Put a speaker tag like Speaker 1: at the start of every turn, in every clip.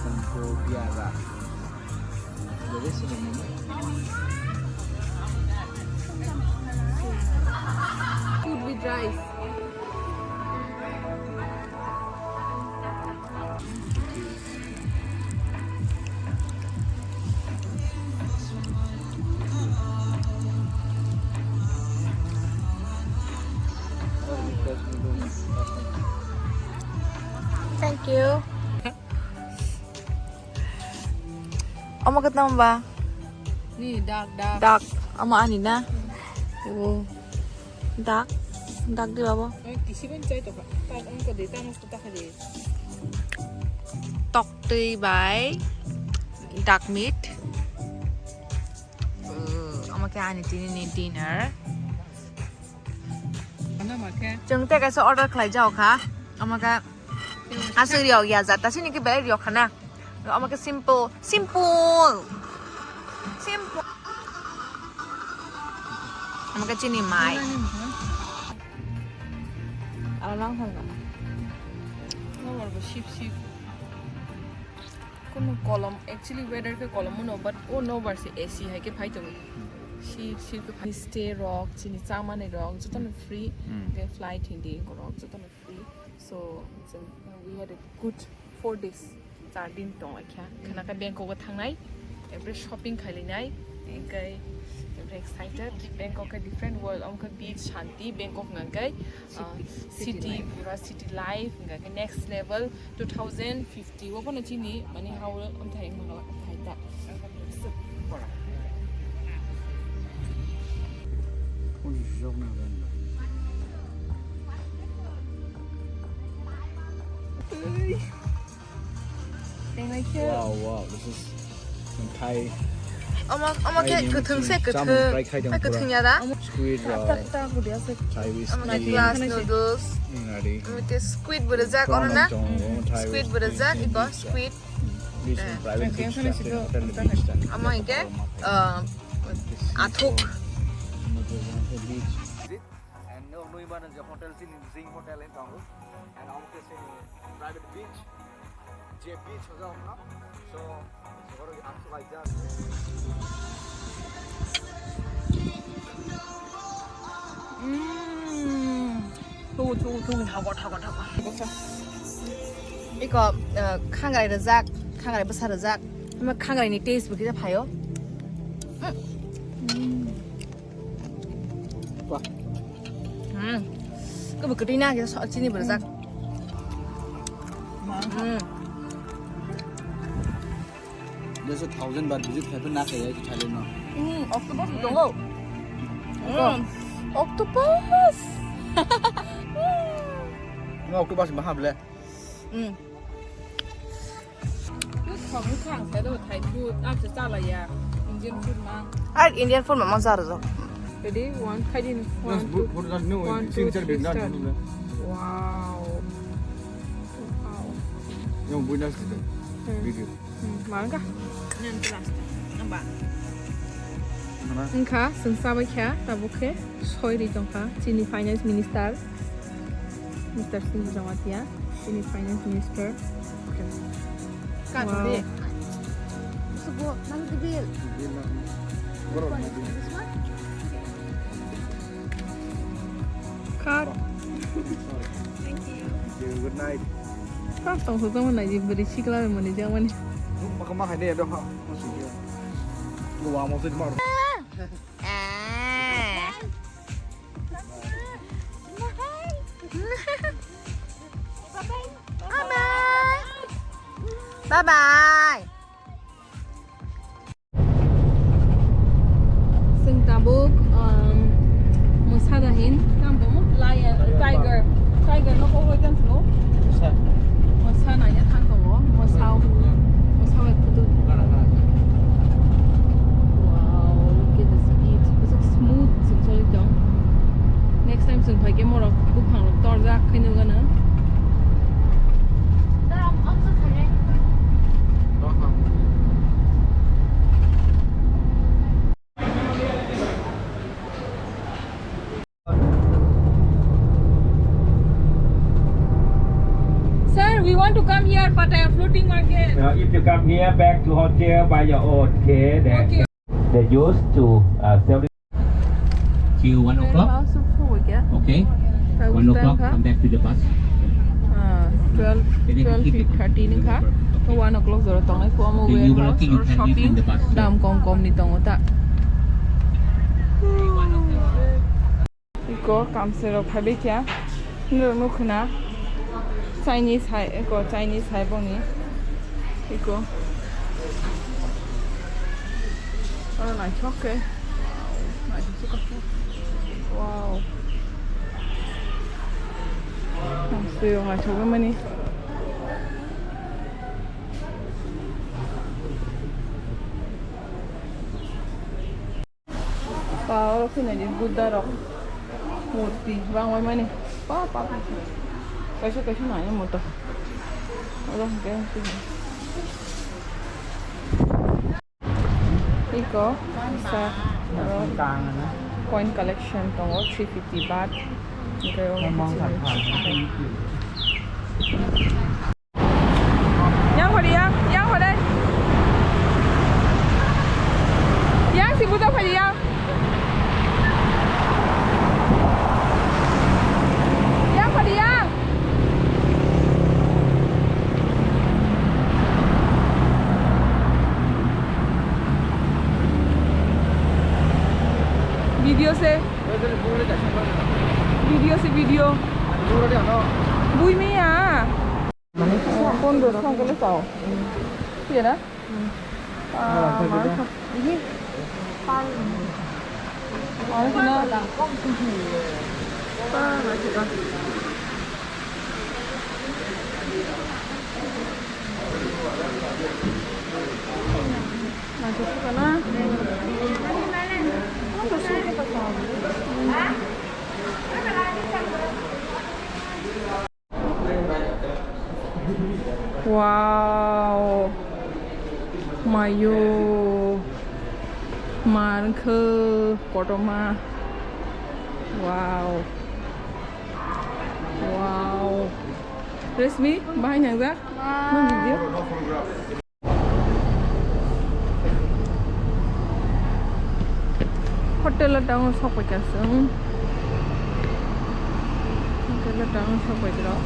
Speaker 1: Food with rice. Thank you. Oma kat naman ba?
Speaker 2: Ni dark.
Speaker 1: Duck. Ama ani na. Oh. Duck. Duck di ba?
Speaker 2: Kisiban chay to ka. Ang ko dito ang gusto ka di.
Speaker 1: Tok tui bai. Duck meat. Ama kaya ani ni dinner.
Speaker 2: Ano ma ke?
Speaker 1: Chúng ta cái số order khai giàu khá. Ama ka asu riok ya za ta sini ke bai riok khana. Ama ka simple. Ama ka chini mai. Ala lang thang ka.
Speaker 2: No more sheep. Kono column actually weather ke column no but no bar se AC hai ke phai to. Sheep ke stay rock chini chama ne rock joton free ke flight hindi ko rock joton free. So we had a good 4 days. 4 दिन tong akha khana ka Bangkok ka thangnai every shopping khailinai enkai very excited Bangkok ka different world ka beach shanti Bangkok ngai city pura city life ngai next level 2050 wo pon chini mani how thai ma thai ta
Speaker 3: Wow, this is some Thai.
Speaker 1: Oma ke kuthung se kuthung ya da.
Speaker 3: Squid Thai
Speaker 1: Ama
Speaker 3: whiskey.
Speaker 1: glass noodles.
Speaker 3: Nari.
Speaker 1: With the squid burzak or na? Squid burzak iko squid.
Speaker 3: Private beach hotel.
Speaker 1: Ama ike athuk.
Speaker 3: And no iban je hotel sin Zing hotel in Tango. And almost say private beach. Je beach ho jao na. So after like that.
Speaker 1: Thau. Iko khangai razak, khangai besar razak. Ma khangai ni taste bu kita phayo.
Speaker 3: Wah.
Speaker 1: Ke bu Christina ke sini berzak.
Speaker 3: There's 1,000 baht visit happen na kaya to Thailand now.
Speaker 1: Octopus dong. Octopus.
Speaker 3: No, octopus mahal le.
Speaker 2: ของข้างใช้ตัวไทยพูดอาจจะจ้าอะไรยาอินเดียนพูดมา
Speaker 1: Ah, Indian food memang zaro.
Speaker 2: Ready? One, I didn't. One,
Speaker 3: No, put on no. Signature big not.
Speaker 2: Wow.
Speaker 3: Yung bunas dito. Video.
Speaker 2: Mahal ka?
Speaker 1: Nan trust. Nampak.
Speaker 2: Engka, sensawa kya, tabuke, soy di jongka, Sini Finance Minister, Mr. ShingliJamatia, Sini Finance Minister.
Speaker 1: Kat ni. Sebut mana tu bil?
Speaker 2: Card.
Speaker 1: Thank you.
Speaker 3: Good night.
Speaker 2: Tak tahu tu mana je beri cikla mana je mana.
Speaker 3: Makan hai ni dah ha. Masih. Gua mau tu mar.
Speaker 1: Bye bye.
Speaker 2: Sing tabuk musa dahin, tambo lion, tiger no kau kan semua. Musa nanya tang tu, musa itu. Wow, look at the speed. It's smooth, actually dong. Next time sing pakai more of kupang torjak kini gana. Sir, we want to come here, but
Speaker 4: if you come here back to hotel by your own, okay? They used to sell it till 1 o'clock. Okay. 1 o'clock, come back to the bus.
Speaker 2: 12:30 นึงค่ะเมื่อวานออกลกจะต้องให้พวกมาเวรเฮาส์or shopping ดามกองๆนี่ต้องตะอีกก็กำเสร็จแล้วพาไปจ้ะเรื่องนู้นคือนะ Chinese ไทยก็ Chinese ไทยพวกนี้อีกก็ไหนช็อกเลยไหนช็อกว้าวซื้อมาช็อกกันมั้ยนี่ป้าเราขึ้นไหนดิบุดดาหรอหมดตีวางไว้ไหมนี่ป้าไปช่วยหน่อยหมดตัวเราแกซื้ออีกก็ซาแล้วcoin collection ตรงว่า350 บาทนี่ก็มองผ่านยังพอดียังพอดียังสิบุตรพอดียังพอดียังवीडियो से video बुई में आ कौन दो सांग के ले Sao ये ना ini mana masuk ke sana wow mayo man ke kotoma wow resmi banyak dah video hotel datang sampai kaseng hotel datang sampai kerap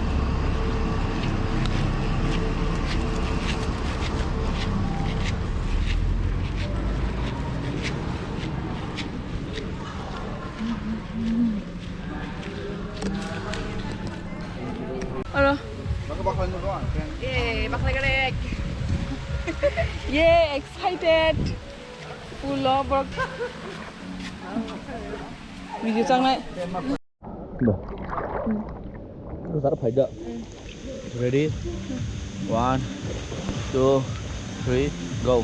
Speaker 2: halo bakal gerek excited full of work video trang này
Speaker 3: rất phải đợi ready 1 2 3 go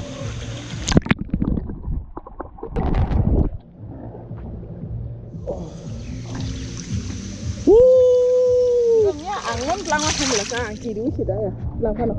Speaker 2: angin lang lah sambil sa kiri sudah ya lang kan